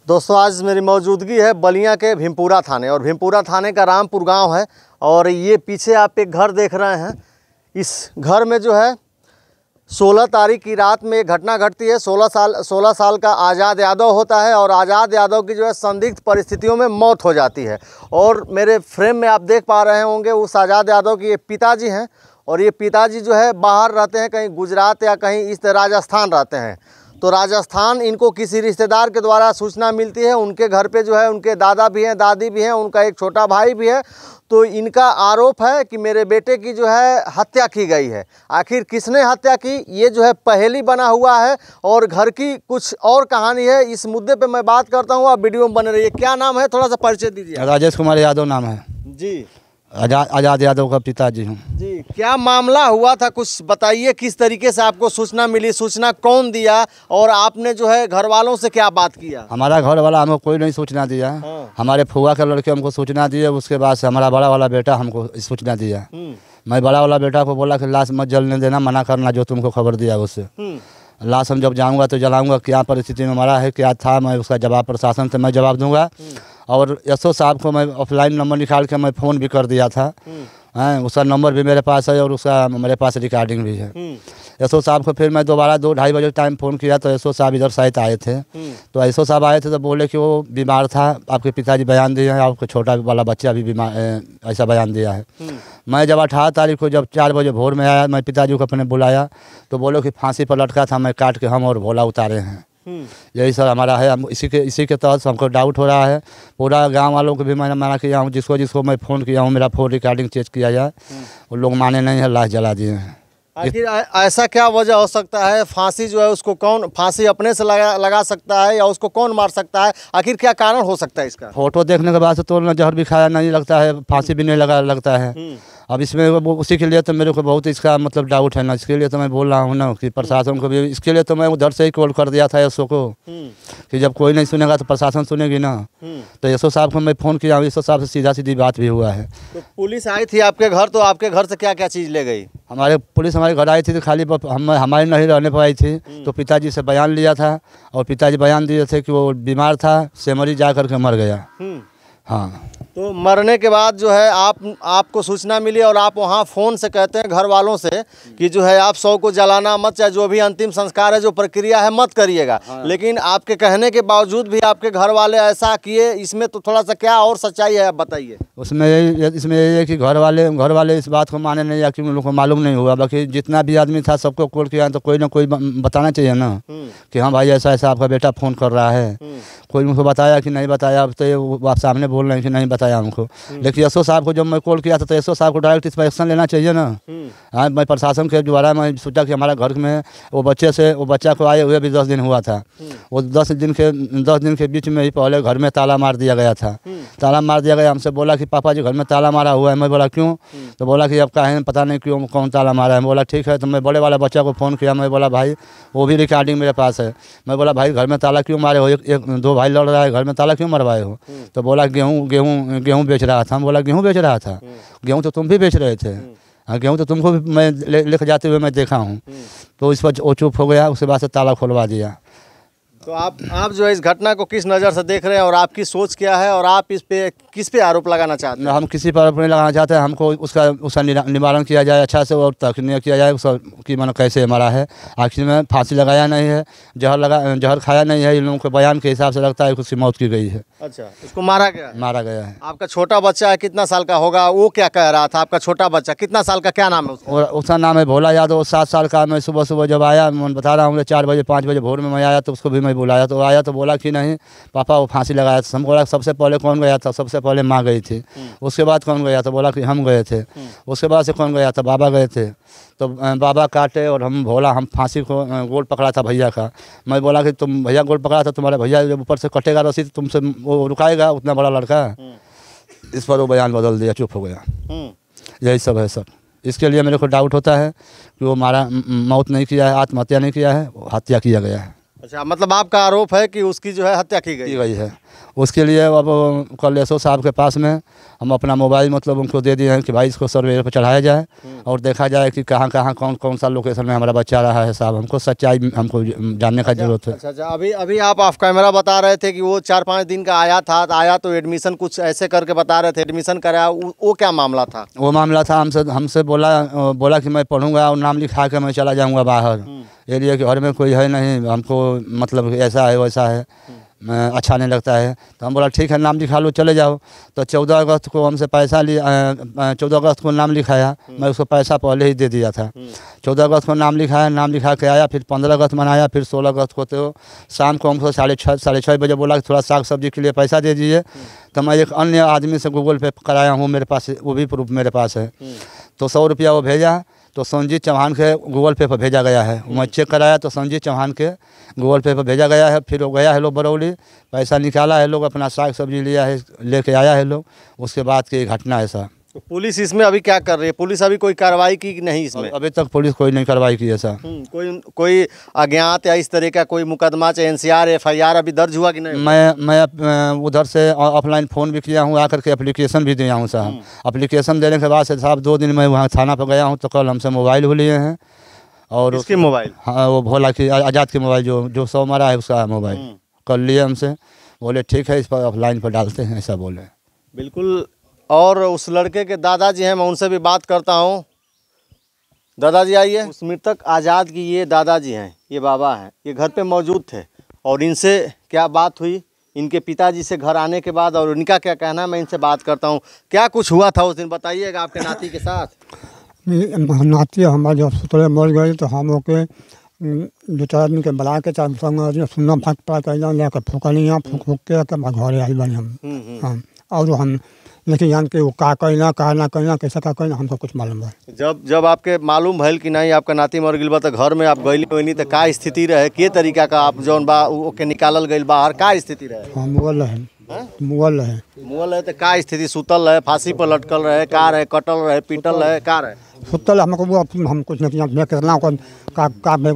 दोस्तों आज मेरी मौजूदगी है बलिया के भीमपुरा थाने और भीमपुरा थाने का रामपुर गांव है। और ये पीछे आप एक घर देख रहे हैं। इस घर में जो है 16 तारीख की रात में एक घटना घटती है। 16 साल का आज़ाद यादव होता है और आज़ाद यादव की जो है संदिग्ध परिस्थितियों में मौत हो जाती है। और मेरे फ्रेम में आप देख पा रहे होंगे उस आज़ाद यादव के ये पिताजी हैं। और ये पिताजी जो है बाहर रहते हैं, कहीं गुजरात या कहीं इस राजस्थान रहते हैं। तो राजस्थान इनको किसी रिश्तेदार के द्वारा सूचना मिलती है। उनके घर पे जो है उनके दादा भी हैं, दादी भी हैं, उनका एक छोटा भाई भी है। तो इनका आरोप है कि मेरे बेटे की जो है हत्या की गई है। आखिर किसने हत्या की, ये जो है पहेली बना हुआ है और घर की कुछ और कहानी है। इस मुद्दे पे मैं बात करता हूँ, आप वीडियो में बने रहिए। क्या नाम है, थोड़ा सा परिचय दीजिए। राजेश कुमार यादव नाम है जी। आज़ाद यादव का पिताजी हूँ जी। क्या मामला हुआ था, कुछ बताइए। किस तरीके से आपको सूचना मिली, सूचना कौन दिया और आपने जो है घर वालों से क्या बात किया? हमारा घर वाला हमको कोई नहीं सूचना दिया। हमारे फुआ के लड़के हमको सूचना दिए। उसके बाद से हमारा बड़ा वाला बेटा हमको सूचना दिया। मैं बड़ा वाला बेटा को बोला कि लाश मत जलने देना, मना करना जो तुमको खबर दिया उससे। लाश हम जब जाऊँगा तो जलाऊँगा, क्या परिस्थिति में मरा है, क्या था, मैं उसका जवाब प्रशासन से मैं जवाब दूँगा। और एसओ साहब को मैं ऑफलाइन नंबर निकाल के मैं फ़ोन भी कर दिया था। उसका नंबर भी मेरे पास है और उसका मेरे पास रिकॉर्डिंग भी है। एसओ साहब को फिर मैं दोबारा 2-2:30 बजे टाइम फ़ोन किया तो एसओ साहब इधर साइड आए थे। तो एसओ साहब आए थे तो बोले कि वो बीमार था, आपके पिताजी बयान दिए हैं, आपका छोटा वाला बच्चा भी बीमार, ऐसा बयान दिया है। मैं जब 18 तारीख को जब 4 बजे भोर में आया, मैं पिताजी को अपने बुलाया तो बोलो कि फांसी पर लटका था, मैं काट के हम और भोला उतारे हैं। यही सर हमारा है। हम इसी के तहत हमको डाउट हो रहा है। पूरा गांव वालों को भी मैंने मना किया हूँ, जिसको मैं फ़ोन किया हूँ मेरा फ़ोन रिकॉर्डिंग चेक किया जाए। वो लोग माने नहीं है, लाश जला दिए हैं। आखिर ऐसा क्या वजह हो सकता है? फांसी जो है उसको कौन, फांसी अपने से लगा सकता है या उसको कौन मार सकता है? आखिर क्या कारण हो सकता है इसका? फोटो देखने के बाद से तो न जहर भी खाया नहीं लगता है, फांसी भी नहीं लगता है। अब इसमें वो उसी के लिए तो मेरे को बहुत इसका मतलब डाउट है ना। इसके लिए तो मैं बोल रहा हूँ ना कि प्रशासन को भी, इसके लिए तो मैं उधर से ही कॉल कर दिया था एसओ को कि जब कोई नहीं सुनेगा तो प्रशासन सुनेगी ना। तो एसओ साहब को मैं फ़ोन किया, एसओ साहब से सीधी बात भी हुआ है। तो पुलिस आई थी आपके घर, तो आपके घर से क्या क्या चीज़ ले गई? पुलिस हमारे घर आई थी तो खाली हमारे नहीं रहने पाई थी। तो पिताजी से बयान लिया था और पिताजी बयान दिए थे कि वो बीमार था, सेमरी जा कर के मर गया। हाँ। तो मरने के बाद जो है आपको सूचना मिली और आप वहाँ फ़ोन से कहते हैं घर वालों से कि जो है आप शव को जलाना मत, चाहे जो भी अंतिम संस्कार है, जो प्रक्रिया है, मत करिएगा। लेकिन आपके कहने के बावजूद भी आपके घर वाले ऐसा किए, इसमें तो थोड़ा सा क्या और सच्चाई है, आप बताइए। इसमें यही है कि घर वाले इस बात को माने नहीं, या कि उन लोगों को मालूम नहीं हुआ। बाकी जितना भी आदमी था सबको कॉल किया तो कोई ना कोई बताना चाहिए ना कि हाँ भाई ऐसा ऐसा आपका बेटा फ़ोन कर रहा है। कोई उनको बताया कि नहीं बताया, अब तो आप सामने बोल रहे हैं कि नहीं बताया हमको। लेकिन एसओ साहब को जब मैं कॉल किया था तो एसओ साहब को डायरेक्ट इस पर एक्शन लेना चाहिए ना। हाँ, मैं प्रशासन के द्वारा मैं सोचा कि हमारा घर में वो बच्चा को आए हुए भी 10 दिन हुआ था। वो 10 दिन के बीच में ही पहले घर में ताला मार दिया गया था। ताला मार दिया गया, हमसे बोला कि पापा जी घर में ताला मारा हुआ है। मैं बोला क्यों? तो बोला कि अब कहें पता नहीं क्यों, कौन ताला मारा है। मैं बोला ठीक है। तो मैं बड़े वाला बच्चा को फ़ोन किया, मैं बोला भाई, वो भी रिकॉर्डिंग मेरे पास है। मैं बोला भाई घर में ताला क्यों मारे हो, एक 2 भाई लड़ रहा है, घर में ताला क्यों मरवाए हो? तो बोला गेहूँ बेच रहा था। हम बोला गेहूँ बेच रहा था? गेहूँ तो तुम भी बेच रहे थे। हाँ, गेहूँ तो तुमको भी मैं लेकर जाते हुए मैं देखा हूँ। तो इस पर वो चुप हो गया, उसके बाद से ताला खुलवा दिया। तो आप जो है इस घटना को किस नज़र से देख रहे हैं और आपकी सोच क्या है और आप किस पे आरोप लगाना चाहते हैं? हम किसी पर आरोप नहीं लगाना चाहते हैं। हमको उसका निवारण किया जाए अच्छा से और तकनीक किया जाए उसका कि मानो कैसे मरा है। आखिर में फांसी लगाया नहीं है, जहर खाया नहीं है। इन लोगों के बयान के हिसाब से लगता है उसकी मौत की गई है। अच्छा, उसको मारा गया है। आपका छोटा बच्चा है, कितना साल का होगा? वो क्या कह रहा था? आपका छोटा बच्चा कितना साल का, क्या नाम है उसका? उसका नाम है भोला यादव, 7 साल का। मैं सुबह जब आया, मैं बता रहा हूँ 4 बजे 5 बजे भोर में मैं आया तो उसको भी मैं बुलाया। तो आया तो बोला कि नहीं पापा वो फांसी लगाया था। हम बोला सबसे पहले कौन गया था? सबसे पहले माँ गई थी। उसके बाद कौन गया था? बोला कि हम गए थे। उसके बाद से कौन गया था? बाबा गए थे। तो बाबा काटे और हम फांसी को गोल पकड़ा था भैया का। मैं बोला कि तुम भैया गोल पकड़ा था, तुम्हारा भैया जब ऊपर से कटेगा रस्सी तो तुमसे वो रुकाएगा उतना बड़ा लड़का? इस पर वो बयान बदल दिया, चुप हो गया। यही सब है सर। इसके लिए मेरे को डाउट होता है कि वो मौत नहीं किया है, आत्महत्या नहीं किया है, हत्या किया गया है। अच्छा, मतलब आपका आरोप है कि उसकी जो है हत्या की गई है। उसके लिए अब कल एसओ साहब के पास में हम अपना मोबाइल मतलब उनको दे दिए हैं कि भाई इसको सर्वे पर चढ़ाया जाए और देखा जाए कि कहाँ कहाँ कौन कौन सा लोकेशन में हमारा बच्चा रहा है। साहब हमको सच्चाई हमको जानने का जरूरत है। अच्छा, अभी आप ऑफ कैमरा बता रहे थे कि वो 4-5 दिन का आया तो एडमिशन कुछ ऐसे करके बता रहे थे, एडमिशन कराया, वो क्या मामला था? वो मामला था हमसे बोला कि मैं पढ़ूंगा और नाम लिखा के मैं चला जाऊंगा बाहर। ये लिए कि घर में कोई है नहीं, हमको मतलब ऐसा है वैसा है, अच्छा नहीं लगता है। तो हम बोला ठीक है नाम लिखा लो चले जाओ। तो 14 अगस्त को हमसे पैसा लिया, 14 अगस्त को नाम लिखाया, मैं उसको पैसा पहले ही दे दिया था। 14 अगस्त को नाम लिखाया, नाम लिखा के आया, फिर 15 अगस्त मनाया, फिर 16 अगस्त को तो शाम को हमको 6:30 बजे बोला कि थोड़ा साग सब्जी के लिए पैसा दे दीजिए। तो मैं एक अन्य आदमी से गूगल पे कराया हूँ, मेरे पास वो भी प्रूफ मेरे पास है। तो 100 रुपया वो भेजा, तो संजीत चौहान के गूगल पे पर भेजा गया है। मैं चेक कराया तो संजीत चौहान के गूगल पे पर भेजा गया है। फिर वो गया है लोग बरौली, पैसा निकाला है लोग, अपना साग सब्जी लिया है, लेके आया है लोग। उसके बाद की घटना है सर। तो पुलिस इसमें अभी क्या कर रही है? पुलिस अभी कोई कार्रवाई की कि नहीं इसमें? अभी तक पुलिस कोई नहीं कार्रवाई की है सर। कोई अज्ञात या इस तरह का कोई मुकदमा चाहे NCR FIR अभी दर्ज हुआ कि नहीं? मैं उधर से ऑफलाइन फ़ोन भी किया हूँ, आकर के एप्लीकेशन भी दिया हूँ साहब। एप्लीकेशन देने के बाद से साहब 2 दिन में वहाँ थाना पर गया हूँ। तो कल हमसे मोबाइल भी लिए हैं और उसके मोबाइल, हाँ वो भोला की आज़ाद के मोबाइल जो 100 मारा है उसका मोबाइल कल लिए हमसे। बोले ठीक है इस पर ऑफलाइन पर डालते हैं, ऐसा बोले। बिल्कुल। और उस लड़के के दादाजी हैं, मैं उनसे भी बात करता हूँ। दादाजी आइए। उस मृतक आज़ाद की ये दादाजी हैं, ये बाबा हैं, ये घर पे मौजूद थे और इनसे क्या बात हुई इनके पिताजी से घर आने के बाद और इनका क्या कहना है, मैं इनसे बात करता हूँ। क्या कुछ हुआ था उस दिन, बताइएगा आपके नाती के साथ। नाती हमारे जब सुतले मर गई तो हम ओके 2-4 आदमी के बुला के सुनना फट पड़ा लेकर फूकनी फूक के घर आई बनी हम। और हम लेकिन जान के वो का कहना कैसा का कहना हमको कुछ मालूम है। जब आपके मालूम भइल कि नहीं आपका नाती मर गई बा तो घर में आप गईली वही तो का स्थिति रहे, के तरीका का आप जौन बा ओके निकालल गई बाहर, का स्थिति रहे? हाँ मुगल रहे तो का स्थिति, सुतल रहे, फांसी पर लटकल रहे, का रहे, कटल रहे, पीटल रहे, का रहे? सुतल हमको वो हम कुछ नहीं जानते कितना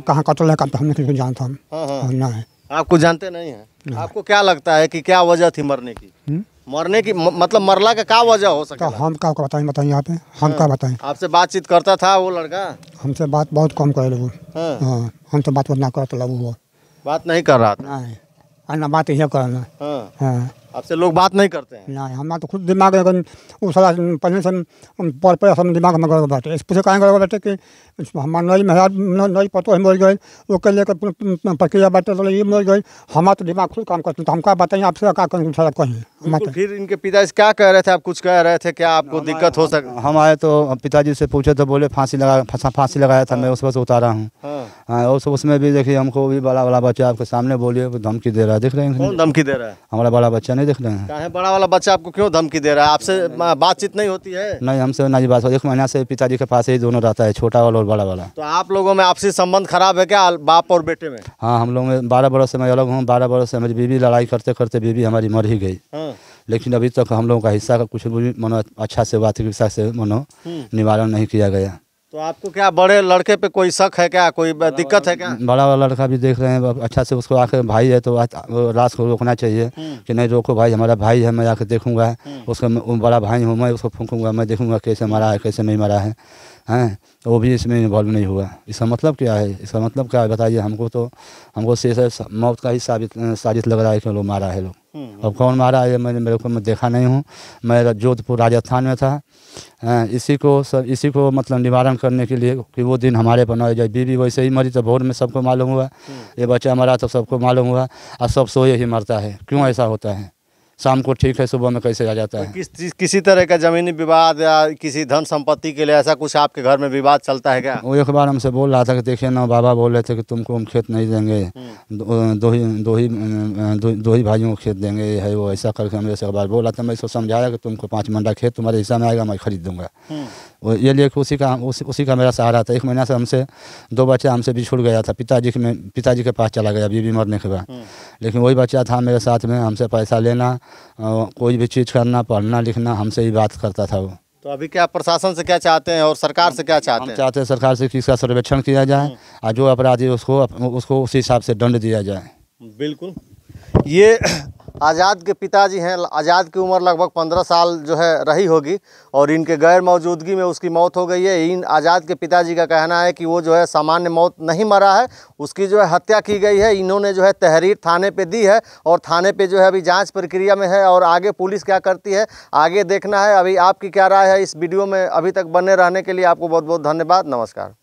कहाँ कटल है हम नहीं जानता हम। नहीं आपको जानते नहीं है। आपको क्या लगता है कि क्या वजह थी मरने की? मरने की मतलब मरला का वजह हो सकता है? हम क्या बताएं यहाँ पे, हम क्या बताएं? आपसे बातचीत करता था वो लड़का? हमसे बात बहुत कम कर वो। हाँ हमसे बात ना करता वो बात नहीं कर रहा था। नहीं अन्ना बात यही करना। हाँ आपसे लोग बात नहीं करते हैं? नहीं हमारा तो खुद दिमाग अगर वो सारा पहले से पर सब दिमाग में गड़बड़ बैठे। इस पूछे कहाँ गड़बड़ बैठे कि हमारा नई पतो मर गए, वो कह लेकर प्रक्रिया बैठे तो ये मर गई। हमारा तो दिमाग खुद काम करते तो हम क्या बताएं आपसे, क्या करें सारा कहीं। फिर इनके पिताजी क्या कह रहे थे? आप कुछ कह रहे थे, क्या आपको दिक्कत हो सके? हम आए तो पिताजी से पूछे तो बोले फांसी लगाया था, मैं उस पर से उतारा हूँ। और उसमें भी देखिए हमको भी बड़ा बच्चा आपके सामने बोलिए धमकी दे रहा है, दिख रहे हैं? कौन धमकी दे रहा है? हमारा बड़ा बच्चा नहीं दिख रहे हैं? काहे बड़ा वाला बच्चा आपको क्यों धमकी दे रहा है? आपसे बातचीत नहीं होती है? नहीं हमसे नहीं बात होती। 1 महीना से पिताजी के पास ही दोनों रहता है, छोटा वाला और बड़ा वाला। तो आप लोगों में आपसी संबंध खराब है क्या, बाप और बेटे में? हाँ हम लोग में 12 बरस से मैं अलग हूँ। 12 बरस से मेरी बीवी लड़ाई करते करते बीवी हमारी मर ही गई। लेकिन अभी तक हम लोगों का हिस्सा का कुछ भी मनो अच्छा से बात से मनो निवारण नहीं किया गया। तो आपको क्या बड़े लड़के पे कोई शक है क्या, कोई दिक्कत है क्या? बड़ा वाला लड़का भी देख रहे हैं अच्छा से, उसको आकर भाई है तो रात को रोकना चाहिए कि नहीं रोको भाई, हमारा भाई है, मैं आकर देखूंगा उसको, बड़ा भाई हूँ मैं, उसको फूंकूंगा, मैं देखूंगा कैसे मरा है कैसे नहीं मरा है। हैं तो वो भी इसमें इन्वॉल्व नहीं हुआ। इसका मतलब क्या है? इसका मतलब क्या है बताइए हमको? तो हमको से मौत का ही साजिश लग रहा है कि लोग मारा है लोग। अब कौन मारा है मेरे को मैं देखा नहीं हूँ। मैं जोधपुर राजस्थान में था। इसी को मतलब निवारण करने के लिए कि वो दिन हमारे पर न हो जाए। बीवी वैसे ही मरी तो भोर में सबको मालूम हुआ, ये बच्चा मरा तो सबको मालूम हुआ, और सब सोए ही मरता है। क्यों ऐसा होता है? शाम को ठीक है, सुबह में कैसे आ जाता है? किसी तरह का जमीनी विवाद या किसी धन संपत्ति के लिए ऐसा कुछ आपके घर में विवाद चलता है क्या? वो एक बार हमसे बोल रहा था कि देखिए ना, बाबा बोल रहे थे कि तुमको हम खेत नहीं देंगे, दो ही भाइयों को खेत देंगे, है वो ऐसा करके हमने से एक बार बोला था। मैं इसको समझाया कि तुमको 5 मंडा खेत तुम्हारे हिस्सा में आएगा, मैं खरीद दूंगा। ये लिए उसी का मेरा सहारा था। 1 महीना से हमसे 2 बच्चा हमसे बिछुड़ गया था। पिताजी के पास चला गया बीवी मरने के बाद। लेकिन वही बच्चा था मेरे साथ में, हमसे पैसा लेना, कोई भी चीज़ करना, पढ़ना लिखना, हमसे ही बात करता था वो। तो अभी क्या प्रशासन से क्या चाहते हैं और सरकार से क्या चाहते हैं? हम चाहते हैं सरकार से कि इसका सर्वेक्षण किया जाए और जो अपराधी उसको उसी हिसाब से दंड दिया जाए। बिल्कुल। ये आज़ाद के पिताजी हैं। आज़ाद की उम्र लगभग 15 साल जो है रही होगी और इनके गैर मौजूदगी में उसकी मौत हो गई है। इन आज़ाद के पिताजी का कहना है कि वो जो है सामान्य मौत नहीं मरा है, उसकी जो है हत्या की गई है। इन्होंने जो है तहरीर थाने पे दी है और थाने पे जो है अभी जांच प्रक्रिया में है और आगे पुलिस क्या करती है आगे देखना है। अभी आपकी क्या राय है इस वीडियो में? अभी तक बने रहने के लिए आपको बहुत बहुत धन्यवाद। नमस्कार।